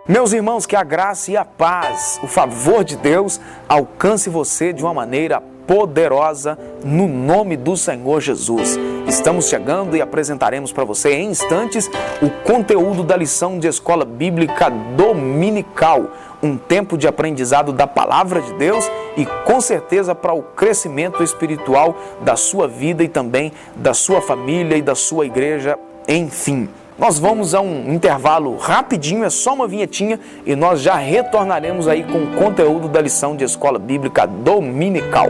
Meus irmãos, que a graça e a paz, o favor de Deus alcance você de uma maneira poderosa no nome do Senhor Jesus. Estamos chegando e apresentaremos para você em instantes o conteúdo da lição de Escola Bíblica Dominical, um tempo de aprendizado da Palavra de Deus e com certeza para o crescimento espiritual da sua vida e também da sua família e da sua igreja, enfim. Nós vamos a um intervalo rapidinho, é só uma vinhetinha e nós já retornaremos aí com o conteúdo da lição de Escola Bíblica Dominical.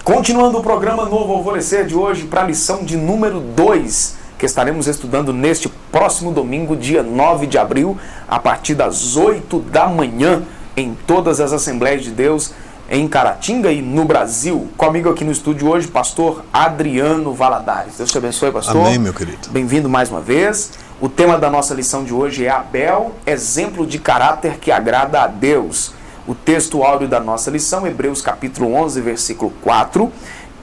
Continuando o programa Novo Alvorecer de hoje para a lição de número 2, que estaremos estudando neste próximo domingo, dia 9 de abril, a partir das 8 da manhã, em todas as Assembleias de Deus, em Caratinga e no Brasil. Comigo aqui no estúdio hoje, pastor Adriano Valadares. Deus te abençoe, pastor. Amém, meu querido. Bem-vindo mais uma vez. O tema da nossa lição de hoje é Abel, exemplo de caráter que agrada a Deus. O texto áureo da nossa lição, Hebreus capítulo 11, versículo 4.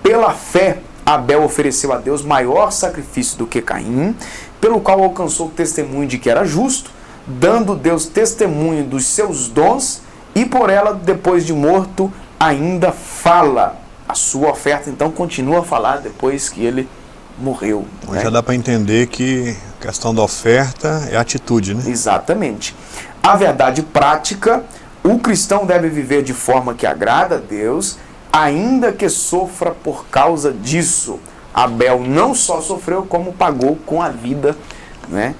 Pela fé, Abel ofereceu a Deus maior sacrifício do que Caim, pelo qual alcançou o testemunho de que era justo, dando Deus testemunho dos seus dons, e por ela, depois de morto, ainda fala. A sua oferta, então, continua a falar depois que ele morreu. Né? Já dá para entender que a questão da oferta é atitude, né? Exatamente. A verdade prática, o cristão deve viver de forma que agrada a Deus, ainda que sofra por causa disso. Abel não só sofreu, como pagou com a vida, né?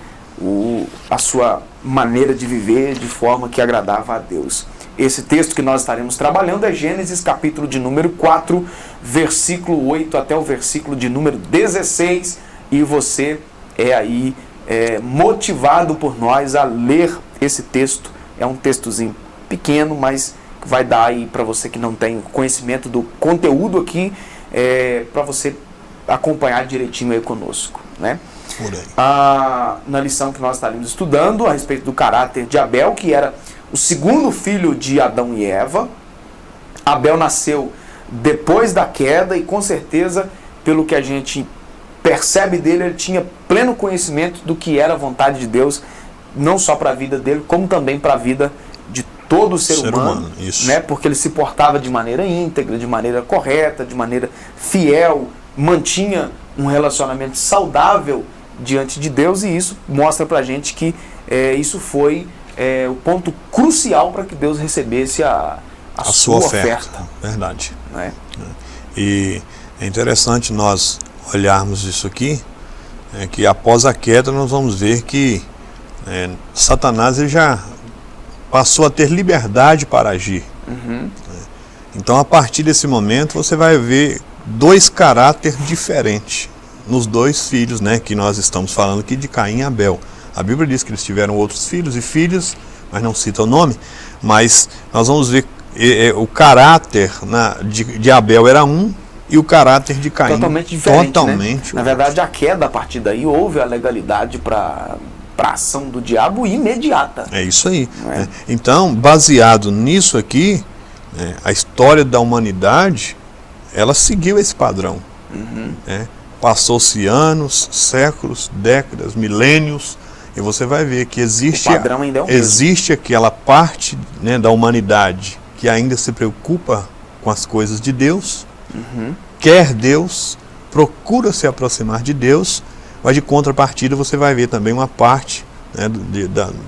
A sua maneira de viver de forma que agradava a Deus. Esse texto que nós estaremos trabalhando é Gênesis capítulo de número 4, versículo 8 até o versículo de número 16, e você é aí motivado por nós a ler esse texto. É um textozinho pequeno, mas vai dar aí para você que não tem conhecimento do conteúdo aqui, para você acompanhar direitinho aí conosco, né? Por aí. Na lição que nós estaremos estudando a respeito do caráter de Abel, que era o segundo filho de Adão e Eva. Abel nasceu depois da queda e com certeza, pelo que a gente percebe dele, ele tinha pleno conhecimento do que era a vontade de Deus, não só para a vida dele, como também para a vida de todo o ser humano, isso. Né? Porque ele se portava de maneira íntegra, de maneira correta, de maneira fiel, mantinha um relacionamento saudável diante de Deus, e isso mostra para a gente que isso foi o ponto crucial para que Deus recebesse a sua oferta. Verdade. Né? E é interessante nós olharmos isso aqui, que após a queda nós vamos ver que Satanás ele já passou a ter liberdade para agir. Uhum. Então, a partir desse momento, você vai ver dois caráteres diferentes nos dois filhos, né, que nós estamos falando aqui de Caim e Abel. A Bíblia diz que eles tiveram outros filhos e filhas, mas não cita o nome. Mas nós vamos ver o caráter de Abel era um e o caráter de Caim totalmente diferente. Totalmente. Né? Na verdade, a queda, a partir daí, houve a legalidade para a ação do diabo imediata. É isso aí. Então, baseado nisso aqui, a história da humanidade, ela seguiu esse padrão. Uhum. Passou-se anos, séculos, décadas, milênios, e você vai ver que existe, o padrão ainda é o mesmo. Existe aquela parte, né, da humanidade que ainda se preocupa com as coisas de Deus, uhum, quer Deus, procura se aproximar de Deus, mas de contrapartida você vai ver também uma parte, né,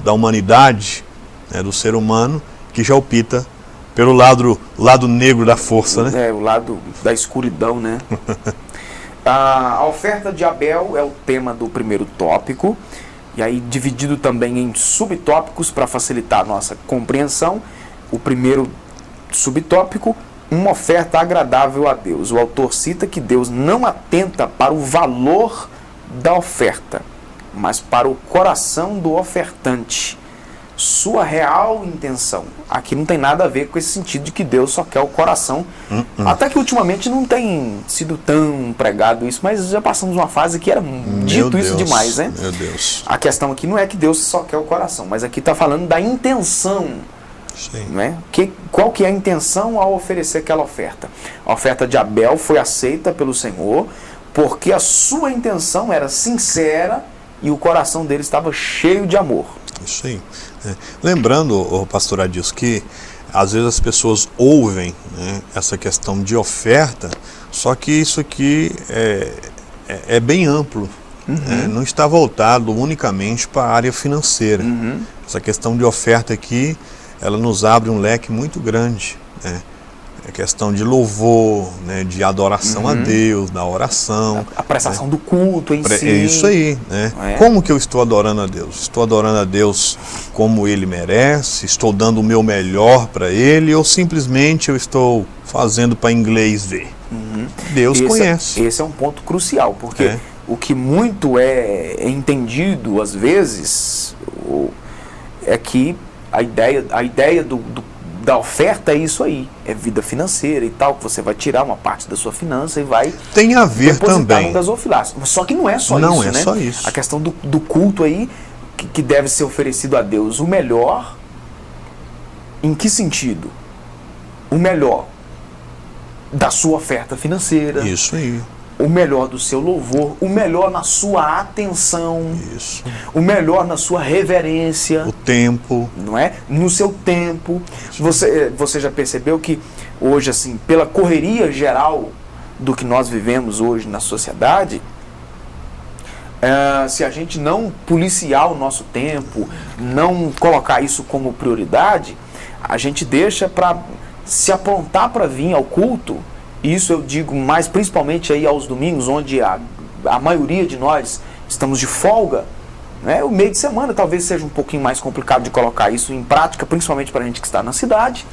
da humanidade, né, do ser humano, que já opta pelo lado negro da força, né? O lado da escuridão, né? A oferta de Abel é o tema do primeiro tópico, e aí dividido também em subtópicos para facilitar a nossa compreensão. O primeiro subtópico, uma oferta agradável a Deus. O autor cita que Deus não atenta para o valor da oferta, mas para o coração do ofertante. Sua real intenção. Aqui não tem nada a ver com esse sentido de que Deus só quer o coração. Até que ultimamente não tem sido tão pregado isso, mas já passamos uma fase que era dito isso demais, né? Meu Deus. A questão aqui não é que Deus só quer o coração, mas aqui está falando da intenção Sim. Né? Qual que é a intenção ao oferecer aquela oferta? A oferta de Abel foi aceita pelo Senhor porque a sua intenção era sincera e o coração dele estava cheio de amor. Isso aí. Lembrando, pastor Adilson, que às vezes as pessoas ouvem, né, essa questão de oferta, só que isso aqui é bem amplo. Não está voltado unicamente para a área financeira. Essa questão de oferta aqui, ela nos abre um leque muito grande, né? É questão de louvor, né? De adoração a Deus, da oração. A prestação, né, do culto em si. É isso aí, né? Como que eu estou adorando a Deus? Estou adorando a Deus como Ele merece? Estou dando o meu melhor para Ele? Ou simplesmente eu estou fazendo para inglês ver? Deus conhece. Esse é um ponto crucial, porque o que muito é entendido às vezes é que a ideia da oferta é isso aí, é vida financeira e tal, que você vai tirar uma parte da sua finança e vai tem a ver depositar também no gasofilácio. Só que não é só não isso, é né? Só isso. A questão do culto aí, que deve ser oferecido a Deus, o melhor, em que sentido? O melhor da sua oferta financeira. Isso aí. O melhor do seu louvor, o melhor na sua atenção, Isso. O melhor na sua reverência, o tempo, não é? No seu tempo. Você já percebeu que hoje, assim, pela correria geral do que nós vivemos hoje na sociedade, se a gente não policiar o nosso tempo, não colocar isso como prioridade, a gente deixa para se aprontar para vir ao culto. Isso eu digo mais principalmente aí aos domingos, onde a maioria de nós estamos de folga, né? O meio de semana talvez seja um pouquinho mais complicado de colocar isso em prática, principalmente para a gente que está na cidade,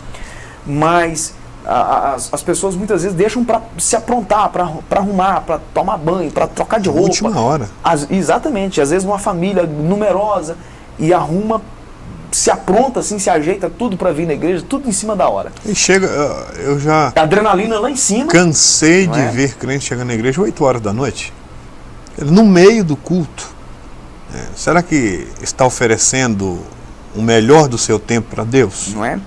mas as pessoas muitas vezes deixam para se aprontar, para arrumar, para tomar banho, para trocar de roupa. Última hora. Exatamente, às vezes uma família numerosa e arruma, se apronta assim, se ajeita tudo para vir na igreja, tudo em cima da hora. E chega, eu já... A adrenalina lá em cima. Cansei de ver crente chegando na igreja 8 horas da noite, no meio do culto. Será que está oferecendo o melhor do seu tempo para Deus? Não é?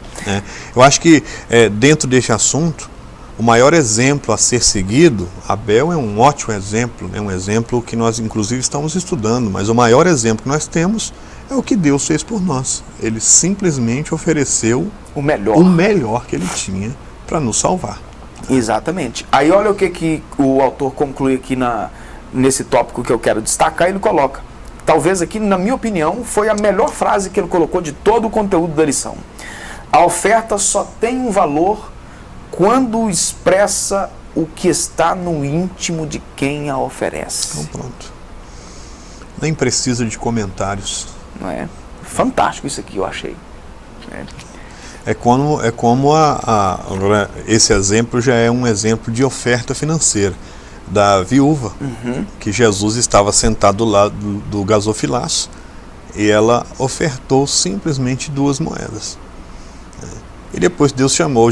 Eu acho que dentro deste assunto, o maior exemplo a ser seguido, Abel é um ótimo exemplo, um exemplo que nós inclusive estamos estudando, mas o maior exemplo que nós temos é o que Deus fez por nós. Ele simplesmente ofereceu o melhor que ele tinha para nos salvar. Exatamente. Aí olha o que o autor conclui aqui nesse tópico que eu quero destacar, ele coloca. Talvez aqui, na minha opinião, foi a melhor frase que ele colocou de todo o conteúdo da lição. A oferta só tem um valor quando expressa o que está no íntimo de quem a oferece. Então pronto. Nem precisa de comentários. Não é? Fantástico isso aqui, eu achei. É como agora, esse exemplo já é um exemplo de oferta financeira da viúva, que Jesus estava sentado do lado do gasofilaço e ela ofertou simplesmente 2 moedas. E depois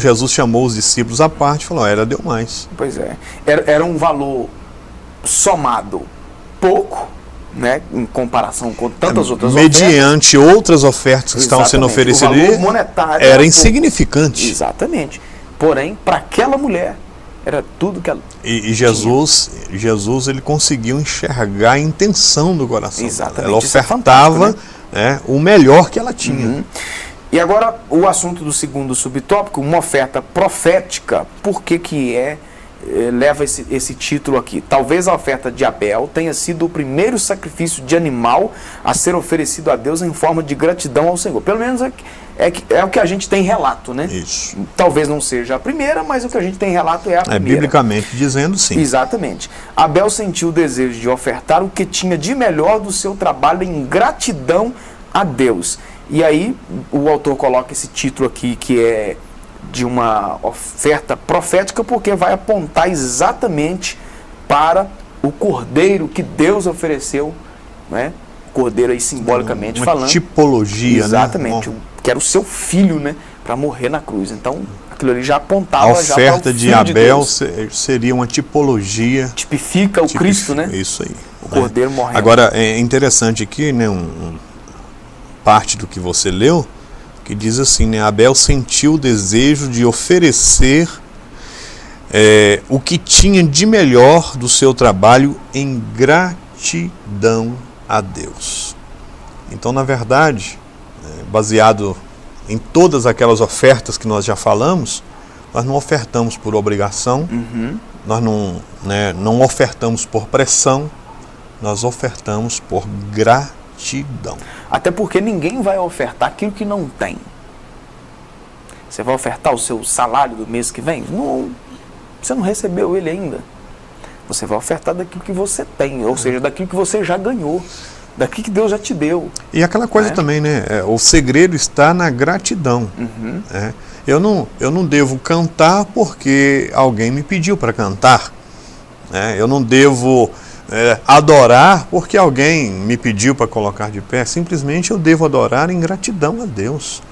Jesus chamou os discípulos à parte e falou, ela deu mais. Pois é. Era um valor somado pouco, né, em comparação com tantas outras mediante outras ofertas que estavam sendo oferecidas, o valor monetário era insignificante. Exatamente. Porém, para aquela mulher, era tudo que ela e Jesus ele conseguiu enxergar a intenção do coração. Exatamente. Ela ofertava, né, o melhor que ela tinha. E agora, o assunto do segundo subtópico, uma oferta profética. Por que leva esse título aqui? Talvez a oferta de Abel tenha sido o primeiro sacrifício de animal a ser oferecido a Deus em forma de gratidão ao Senhor. Pelo menos é o que a gente tem relato, né? Isso. Talvez não seja a primeira, mas o que a gente tem relato é a primeira. Biblicamente dizendo, sim. Exatamente. Abel sentiu o desejo de ofertar o que tinha de melhor do seu trabalho em gratidão a Deus. E aí o autor coloca esse título aqui, que é de uma oferta profética, porque vai apontar exatamente para o cordeiro que Deus ofereceu, né? Cordeiro aí simbolicamente falando. Uma tipologia, exatamente, né? Que era o seu filho, né? Para morrer na cruz. Então, aquilo ali já apontava. A oferta de Abel seria uma tipologia. Tipifica o Cristo, né? Isso aí. O cordeiro morrendo. Agora, é interessante aqui, né? Parte do que você leu que diz assim, né? Abel sentiu o desejo de oferecer o que tinha de melhor do seu trabalho em gratidão a Deus. Então, na verdade, baseado em todas aquelas ofertas que nós já falamos, nós não ofertamos por obrigação, nós não ofertamos por pressão, nós ofertamos por gratidão. Até porque ninguém vai ofertar aquilo que não tem. Você vai ofertar o seu salário do mês que vem? Não, você não recebeu ele ainda. Você vai ofertar daquilo que você tem, ou seja, daquilo que você já ganhou, daquilo que Deus já te deu. E aquela coisa também, né? O segredo está na gratidão. Eu não devo cantar porque alguém me pediu para cantar. Eu não devo adorar porque alguém me pediu para colocar de pé. Simplesmente eu devo adorar em gratidão a Deus.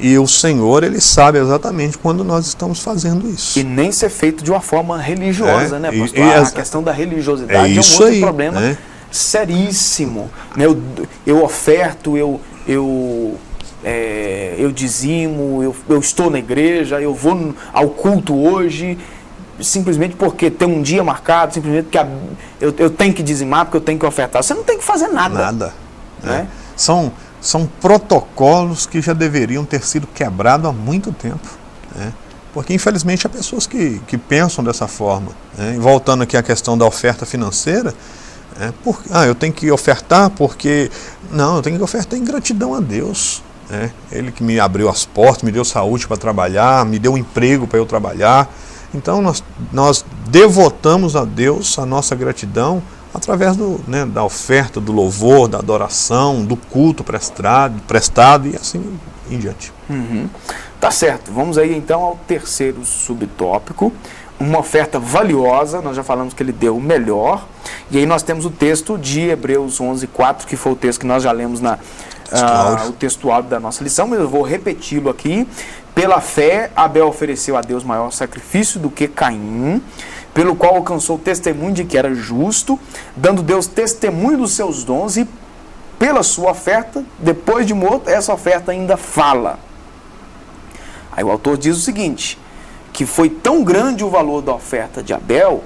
E o Senhor, Ele sabe exatamente quando nós estamos fazendo isso. E nem ser feito de uma forma religiosa, né, pastor? A questão da religiosidade é um outro problema seríssimo. Eu oferto, eu dizimo, eu estou na igreja, eu vou ao culto hoje, simplesmente porque tem um dia marcado, simplesmente porque eu tenho que dizimar, porque eu tenho que ofertar. Você não tem que fazer nada. São protocolos que já deveriam ter sido quebrados há muito tempo. Porque, infelizmente, há pessoas que pensam dessa forma. E voltando aqui à questão da oferta financeira, eu tenho que ofertar porque... Não, eu tenho que ofertar em gratidão a Deus. Ele que me abriu as portas, me deu saúde para trabalhar, me deu um emprego para eu trabalhar. Então, nós devotamos a Deus a nossa gratidão através da oferta, do louvor, da adoração, do culto prestado e assim em diante. Tá certo. Vamos aí então ao terceiro subtópico. Uma oferta valiosa, nós já falamos que ele deu o melhor. E aí nós temos o texto de Hebreus 11:4, que foi o texto que nós já lemos o texto áudio da nossa lição, mas eu vou repeti-lo aqui. Pela fé, Abel ofereceu a Deus maior sacrifício do que Caim, pelo qual alcançou o testemunho de que era justo, dando Deus testemunho dos seus dons, e pela sua oferta, depois de morto, essa oferta ainda fala. Aí o autor diz o seguinte, que foi tão grande o valor da oferta de Abel,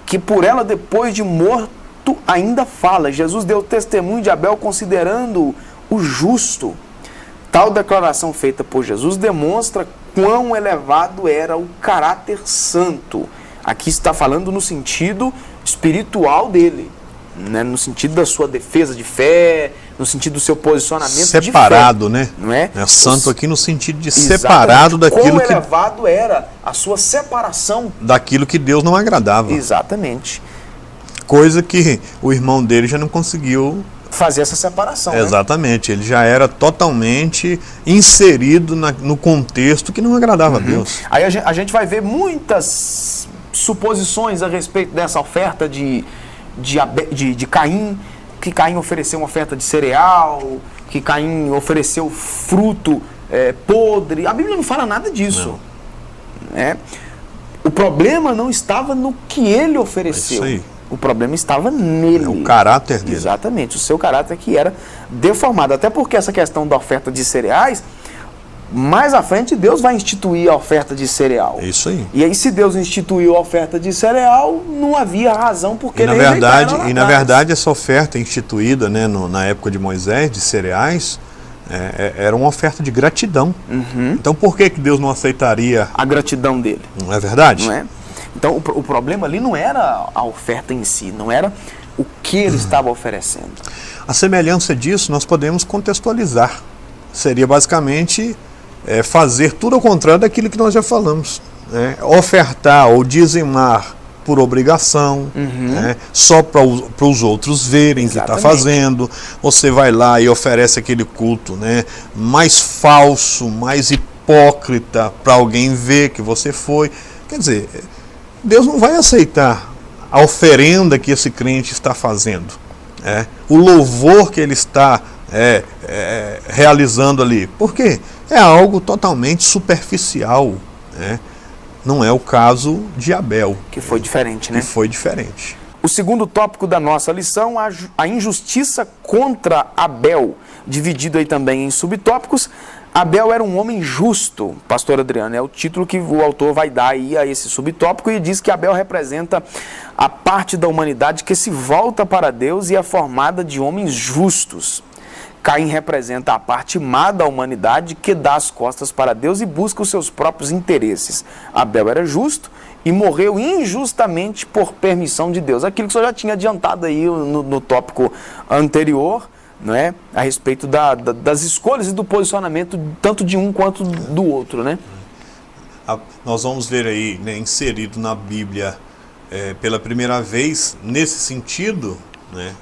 que por ela, depois de morto, ainda fala. Jesus deu testemunho de Abel considerando o justo. Tal declaração feita por Jesus demonstra quão elevado era o caráter santo. Aqui está falando no sentido espiritual dele, no sentido da sua defesa de fé, no sentido do seu posicionamento separado, de fé. Não é? Santo aqui no sentido de exatamente, separado daquilo quão elevado era a sua separação daquilo que Deus não agradava. Exatamente. Coisa que o irmão dele já não conseguiu fazer essa separação. Exatamente, ele já era totalmente inserido no contexto que não agradava a Deus. Aí a gente vai ver muitas suposições a respeito dessa oferta de Caim, que Caim ofereceu uma oferta de cereal, que Caim ofereceu fruto podre. A Bíblia não fala nada disso. O problema não estava no que ele ofereceu. Isso aí. O problema estava nele. O caráter dele. Exatamente, o seu caráter que era deformado. Até porque essa questão da oferta de cereais, mais à frente Deus vai instituir a oferta de cereal. Isso aí. E aí, se Deus instituiu a oferta de cereal, não havia razão porque ele rejeitaram. E na verdade essa oferta instituída na época de Moisés, de cereais, era uma oferta de gratidão. Então por que Deus não aceitaria a gratidão dele? Não é verdade? Não é? Então o problema ali não era a oferta em si, não era o que ele estava oferecendo. A semelhança disso nós podemos contextualizar. Seria basicamente fazer tudo ao contrário daquilo que nós já falamos. Ofertar ou dizimar por obrigação, só para os outros verem que está fazendo. Você vai lá e oferece aquele culto mais falso, mais hipócrita, para alguém ver que você foi. Quer dizer, Deus não vai aceitar a oferenda que esse crente está fazendo. O louvor que ele está realizando ali. Por quê? É algo totalmente superficial. Não é o caso de Abel. Que foi diferente, né? Que foi diferente. O segundo tópico da nossa lição, a injustiça contra Abel, dividido aí também em subtópicos. Abel era um homem justo, pastor Adriano, é o título que o autor vai dar aí a esse subtópico, e diz que Abel representa a parte da humanidade que se volta para Deus e é formada de homens justos. Caim representa a parte má da humanidade que dá as costas para Deus e busca os seus próprios interesses. Abel era justo e morreu injustamente por permissão de Deus. Aquilo que o senhor já tinha adiantado aí no tópico anterior, não é? A respeito das escolhas e do posicionamento tanto de um quanto do outro, né? Nós vamos ver aí, né, inserido na Bíblia pela primeira vez, nesse sentido, né,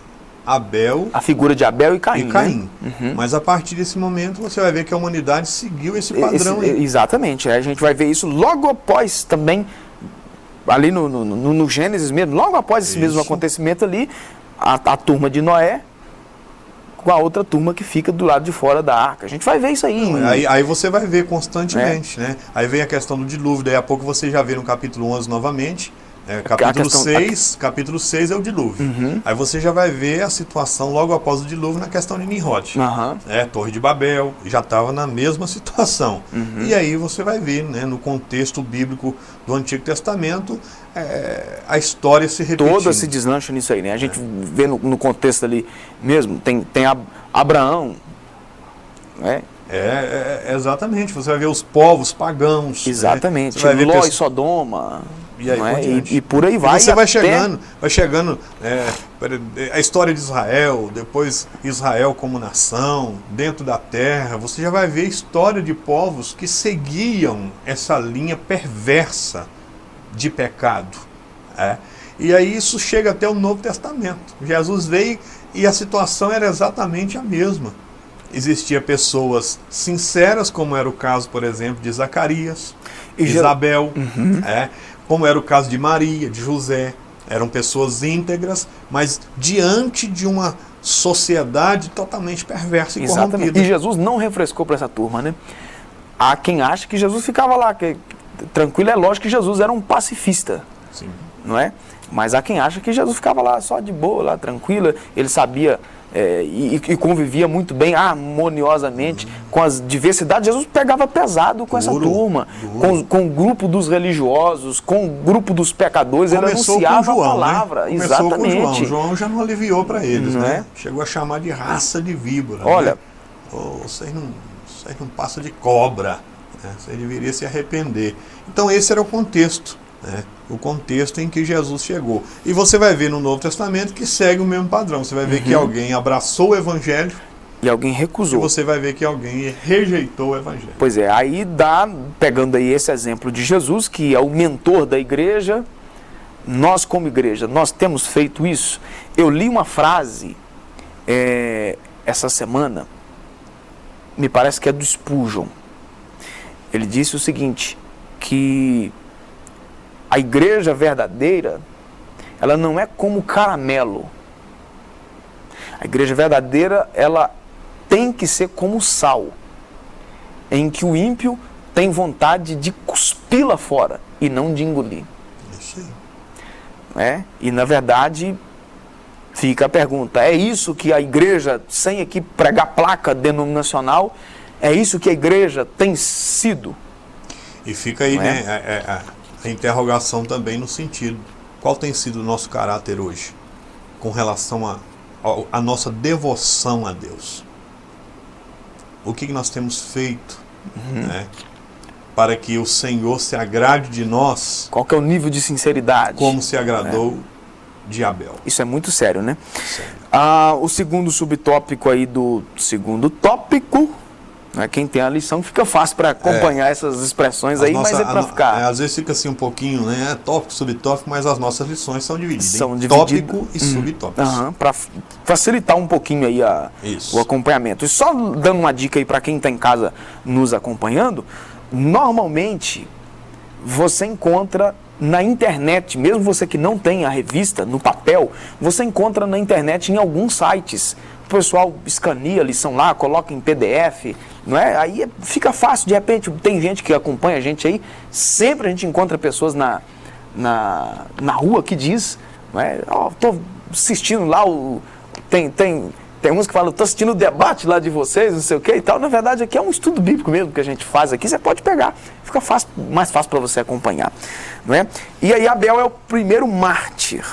Abel... A figura de Abel e Caim. Né? Uhum. Mas a partir desse momento você vai ver que a humanidade seguiu esse padrão aí. Exatamente, a gente vai ver isso logo após também, ali no Gênesis mesmo, logo após esse mesmo acontecimento ali, a turma de Noé com a outra turma que fica do lado de fora da arca. A gente vai ver isso aí. Aí você vai ver constantemente, né? Aí vem a questão do dilúvio, daí a pouco você já vê no capítulo 11 novamente, capítulo 6 é o dilúvio. Uhum. Aí você já vai ver a situação logo após o dilúvio na questão de Nimrod. Uhum. Torre de Babel, já estava na mesma situação. Uhum. E aí você vai ver, né, no contexto bíblico do Antigo Testamento, a história se repetindo. Toda se deslancha nisso aí, né? A gente vê no contexto ali mesmo, tem Abraão, né? Exatamente. Você vai ver os povos pagãos. Exatamente. Né? Você vai ver Ló e Sodoma. E, aí e por aí vai. E você vai chegando a história de Israel, depois Israel como nação, dentro da terra, você já vai ver a história de povos que seguiam essa linha perversa de pecado. E aí isso chega até o Novo Testamento. Jesus veio e a situação era exatamente a mesma. Existiam pessoas sinceras, como era o caso, por exemplo, de Zacarias, Isabel, como era o caso de Maria, de José. Eram pessoas íntegras, mas diante de uma sociedade totalmente perversa e corrompida. E Jesus não refrescou para essa turma, né? Há quem acha que Jesus ficava lá, tranquilo. É lógico que Jesus era um pacifista. Sim. Não é? Mas há quem acha que Jesus ficava lá só de boa, lá tranquilo. Ele sabia e convivia muito bem, harmoniosamente, com as diversidades. Jesus pegava pesado com essa turma, com o grupo dos religiosos, com o grupo dos pecadores. Começou ele anunciava com João, a palavra. Né? Começou exatamente. Com João já não aliviou para eles, não né? Chegou a chamar de raça de víbora. Olha, né? Vocês não passam de cobra, né? Vocês deveriam se arrepender. Então esse era o contexto, né? O contexto em que Jesus chegou. E você vai ver no Novo Testamento que segue o mesmo padrão. Você vai ver que alguém abraçou o Evangelho e alguém recusou. E você vai ver que alguém rejeitou o Evangelho. Pois é, aí pegando aí esse exemplo de Jesus, que é o mentor da igreja, nós como igreja, nós temos feito isso. Eu li uma frase essa semana, me parece que é do Spurgeon. Ele disse o seguinte, que a igreja verdadeira, ela não é como caramelo. A igreja verdadeira, ela tem que ser como sal, em que o ímpio tem vontade de cuspir-la fora e não de engolir. Isso aí. E na verdade, fica a pergunta, é isso que a igreja, sem aqui pregar placa denominacional, é isso que a igreja tem sido? E fica aí, né, a interrogação também no sentido, qual tem sido o nosso caráter hoje com relação a nossa devoção a Deus? O que nós temos feito, né, para que o Senhor se agrade de nós? Qual que é o nível de sinceridade? Como se agradou de Abel. Isso é muito sério, né? Sério. O segundo subtópico aí do segundo tópico, quem tem a lição fica fácil para acompanhar essas expressões aí, mas é para ficar... Às vezes fica assim um pouquinho, né? Tópico, subtópico, mas as nossas lições são divididas em divididas. Tópico e subtópicos. Para facilitar um pouquinho aí o acompanhamento. E só dando uma dica aí para quem está em casa nos acompanhando, normalmente você encontra na internet, mesmo você que não tem a revista no papel, você encontra na internet em alguns sites. O pessoal escaneia a lição lá, coloca em PDF, não é? Aí fica fácil, de repente, tem gente que acompanha a gente aí, sempre a gente encontra pessoas na na rua que diz, não é? Estou assistindo lá, tem Tem uns que falam, estou assistindo o debate lá de vocês, não sei o que e tal. Na verdade, aqui é um estudo bíblico mesmo que a gente faz aqui. Você pode pegar, fica mais fácil para você acompanhar. Não é? E aí Abel é o primeiro mártir.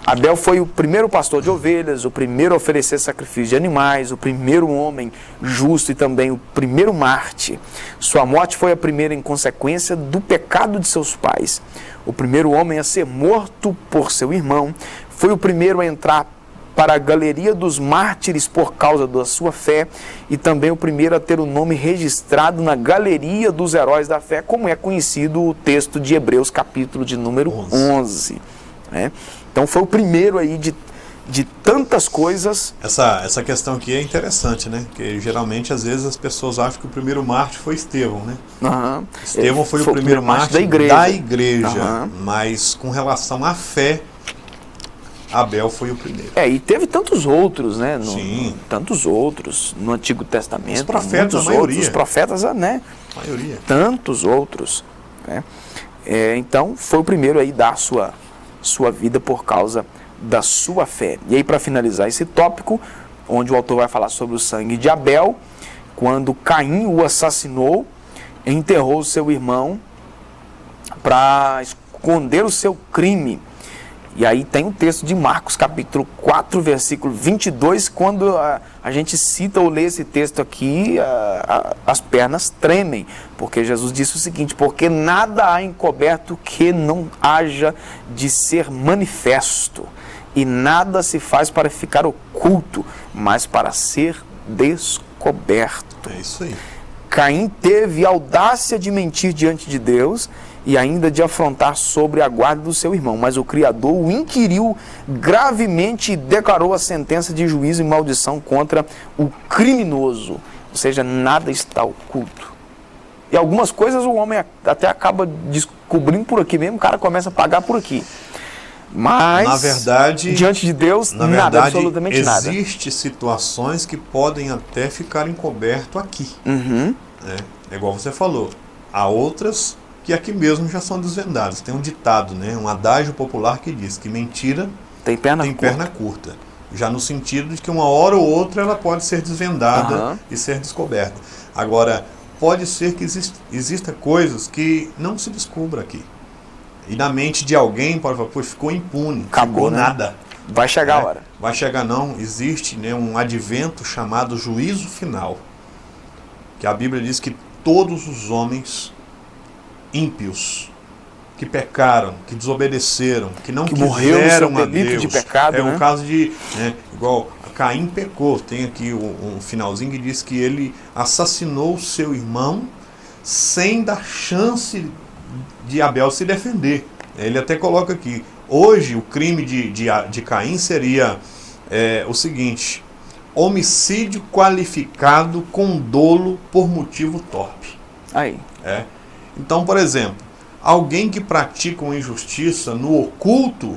Abel foi o primeiro pastor de ovelhas, o primeiro a oferecer sacrifício de animais, o primeiro homem justo e também o primeiro mártir. Sua morte foi a primeira em consequência do pecado de seus pais. O primeiro homem a ser morto por seu irmão. Foi o primeiro a entrar para a galeria dos mártires por causa da sua fé e também o primeiro a ter o nome registrado na galeria dos heróis da fé, como é conhecido o texto de Hebreus, capítulo de número 11. Né? Então foi o primeiro aí de tantas coisas. Essa questão aqui é interessante, né? Porque geralmente, às vezes, as pessoas acham que o primeiro mártir foi Estevão, né? Uhum. Estevão foi o primeiro mártir da igreja. Uhum. Mas com relação à fé, Abel foi o primeiro. E teve tantos outros, né? Sim. Tantos outros no Antigo Testamento. Os profetas, a maioria. Os profetas, né? A maioria. Tantos outros. Né? Então, foi o primeiro aí da sua vida por causa da sua fé. E aí, para finalizar esse tópico, onde o autor vai falar sobre o sangue de Abel, quando Caim o assassinou, enterrou seu irmão para esconder o seu crime. E aí tem um texto de Marcos, capítulo 4, versículo 22, quando a gente cita ou lê esse texto aqui, as pernas tremem, porque Jesus disse o seguinte: porque nada há encoberto que não haja de ser manifesto, e nada se faz para ficar oculto, mas para ser descoberto. É isso aí. Caim teve audácia de mentir diante de Deus e ainda de afrontar sobre a guarda do seu irmão, mas o Criador o inquiriu gravemente e declarou a sentença de juízo e maldição contra o criminoso, ou seja, nada está oculto. E algumas coisas o homem até acaba descobrindo por aqui mesmo, o cara começa a pagar por aqui. Mas, na verdade, diante de Deus, nada, absolutamente nada. Existem situações que podem até ficar encoberto aqui. Uhum. Né? É igual você falou. Há outras que aqui mesmo já são desvendadas. Tem um ditado, né? Um adágio popular que diz que mentira tem perna curta. Já no sentido de que uma hora ou outra ela pode ser desvendada e ser descoberta. Agora, pode ser que exista coisas que não se descubra aqui. E na mente de alguém pode falar, pô, ficou impune, acabou, ficou nada. Vai chegar a hora. Vai chegar não. Existe, né, um advento chamado juízo final. Que a Bíblia diz que todos os homens ímpios, que pecaram, que desobedeceram, que não quiseram a Deus, de pecado, o caso de, igual Caim pecou, tem aqui um finalzinho que diz que ele assassinou seu irmão sem dar chance de Abel se defender. Ele até coloca aqui, hoje o crime de Caim seria o seguinte: homicídio qualificado com dolo por motivo torpe. Aí. Então, por exemplo, alguém que pratica uma injustiça no oculto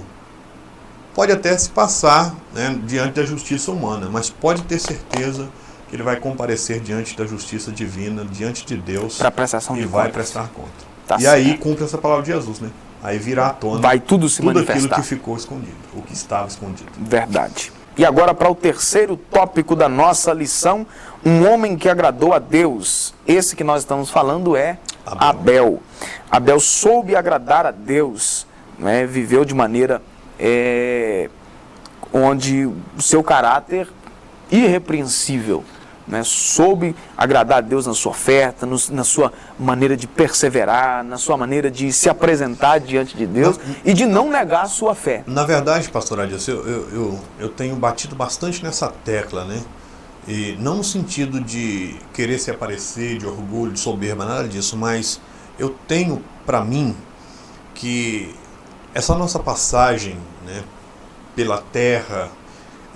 pode até se passar, né, diante da justiça humana, mas pode ter certeza que ele vai comparecer diante da justiça divina, diante de Deus, e vai prestar conta. Tá e certo. Aí cumpre essa palavra de Jesus, né? Aí virá à tona, vai tudo se manifestar, aquilo que ficou escondido, o que estava escondido. Verdade. E agora para o terceiro tópico da nossa lição, um homem que agradou a Deus. Esse que nós estamos falando é Abel. Abel soube agradar a Deus, né? Viveu de maneira onde o seu caráter irrepreensível, né? Soube agradar a Deus na sua oferta, na sua maneira de perseverar, na sua maneira de se apresentar diante de Deus e de não negar a sua fé. Na verdade, pastor Adilson, eu tenho batido bastante nessa tecla, né? E não no sentido de querer se aparecer, de orgulho, de soberba, nada disso, mas eu tenho para mim que essa nossa passagem, né, pela terra,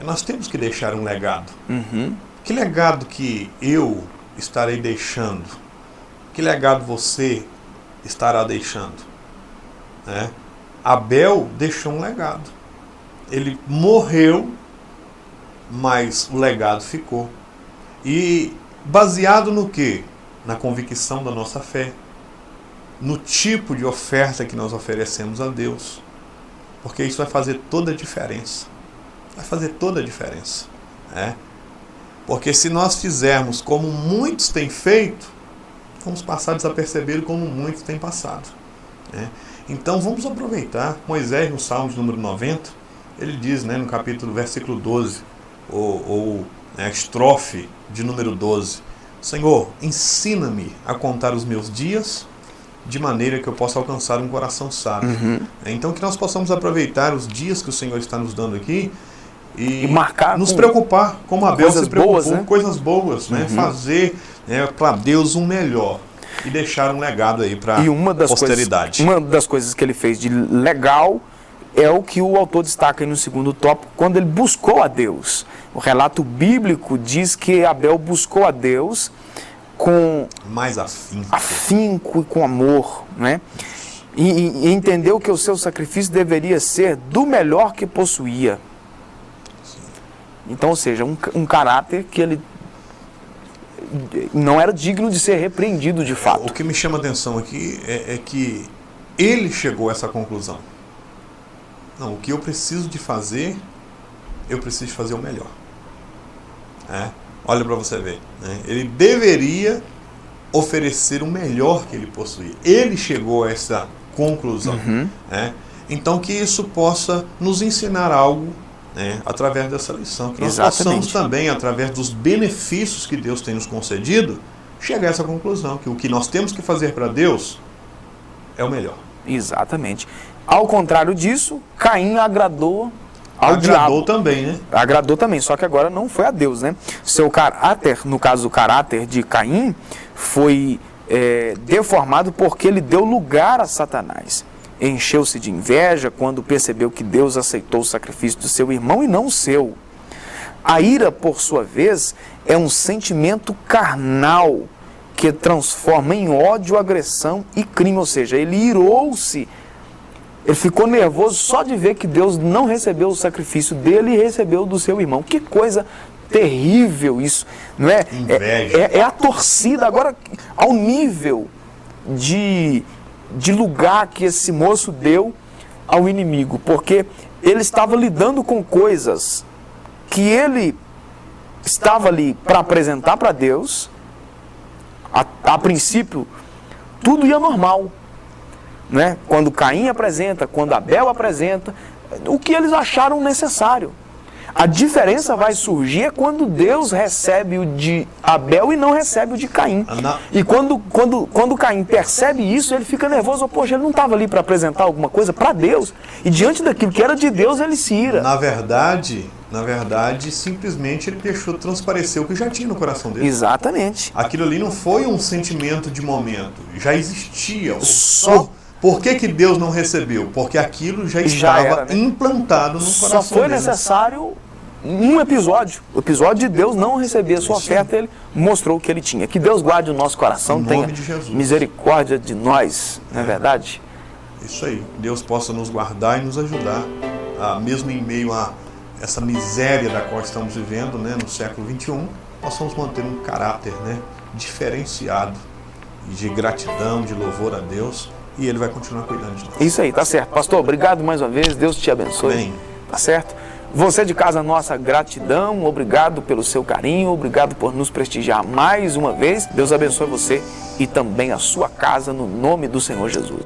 nós temos que deixar um legado. Uhum. Que legado que eu estarei deixando? Que legado você estará deixando? Né? Abel deixou um legado. Ele morreu, mas o legado ficou. E baseado no quê? Na convicção da nossa fé. No tipo de oferta que nós oferecemos a Deus. Porque isso vai fazer toda a diferença. Vai fazer toda a diferença. Porque se nós fizermos como muitos têm feito, vamos passar desapercebido como muitos têm passado. Então vamos aproveitar. Moisés, no Salmo de número 90, ele diz, no capítulo, versículo 12, ou a estrofe de número 12, Senhor, ensina-me a contar os meus dias, de maneira que eu possa alcançar um coração sábio. Então que nós possamos aproveitar os dias que o Senhor está nos dando aqui e marcar, nos preocupar, como Abel se preocupou, com coisas boas, fazer para Deus um melhor e deixar um legado aí para a posteridade. Uma das coisas que ele fez de legal é o que o autor destaca aí no segundo tópico, quando ele buscou a Deus. O relato bíblico diz que Abel buscou a Deus com mais afinco e com amor, e entendeu que o seu sacrifício deveria ser do melhor que possuía. Então, ou seja, um caráter que ele não era digno de ser repreendido de fato. O que me chama a atenção aqui é que ele chegou a essa conclusão. Não, o que eu preciso de fazer, eu preciso de fazer o melhor. Olha para você ver. Ele deveria oferecer o melhor que ele possuía. Ele chegou a essa conclusão. Então que isso possa nos ensinar algo através dessa lição. Que nós possamos também, através dos benefícios que Deus tem nos concedido, chegar a essa conclusão. Que o que nós temos que fazer para Deus é o melhor. Exatamente. Ao contrário disso, Caim agradou ao diabo. Também, Agradou também, só que agora não foi a Deus, Seu caráter, no caso o caráter de Caim, foi deformado porque ele deu lugar a Satanás. Encheu-se de inveja quando percebeu que Deus aceitou o sacrifício do seu irmão e não o seu. A ira, por sua vez, é um sentimento carnal que transforma em ódio, agressão e crime, ou seja, ele irou-se. Ele ficou nervoso só de ver que Deus não recebeu o sacrifício dele e recebeu do seu irmão. Que coisa terrível isso, não é? Inveja. É a torcida, agora, ao nível de lugar que esse moço deu ao inimigo. Porque ele estava lidando com coisas que ele estava ali para apresentar para Deus. A princípio, tudo ia normal. Quando Caim apresenta, quando Abel apresenta, o que eles acharam necessário. A diferença vai surgir quando Deus recebe o de Abel e não recebe o de Caim. E quando Caim percebe isso, ele fica nervoso. Poxa, ele não estava ali para apresentar alguma coisa para Deus. E diante daquilo que era de Deus, ele se ira. Na verdade, simplesmente ele deixou transparecer o que já tinha no coração dele. Exatamente. Aquilo ali não foi um sentimento de momento. Já existia. Por que Deus não recebeu? Porque aquilo já estava implantado no coração dele. Só foi necessário um episódio. O episódio de Deus não receber a sua oferta, ele mostrou o que ele tinha. Que Deus guarde o nosso coração, tenha misericórdia de nós, não é verdade? Isso aí. Deus possa nos guardar e nos ajudar, mesmo em meio a essa miséria da qual estamos vivendo, no século XXI, possamos manter um caráter diferenciado de gratidão, de louvor a Deus. E Ele vai continuar cuidando de nós. Isso aí, tá certo. Pastor, obrigado mais uma vez. Deus te abençoe. Bem. Tá certo? Você de casa, nossa gratidão. Obrigado pelo seu carinho. Obrigado por nos prestigiar mais uma vez. Deus abençoe você e também a sua casa no nome do Senhor Jesus.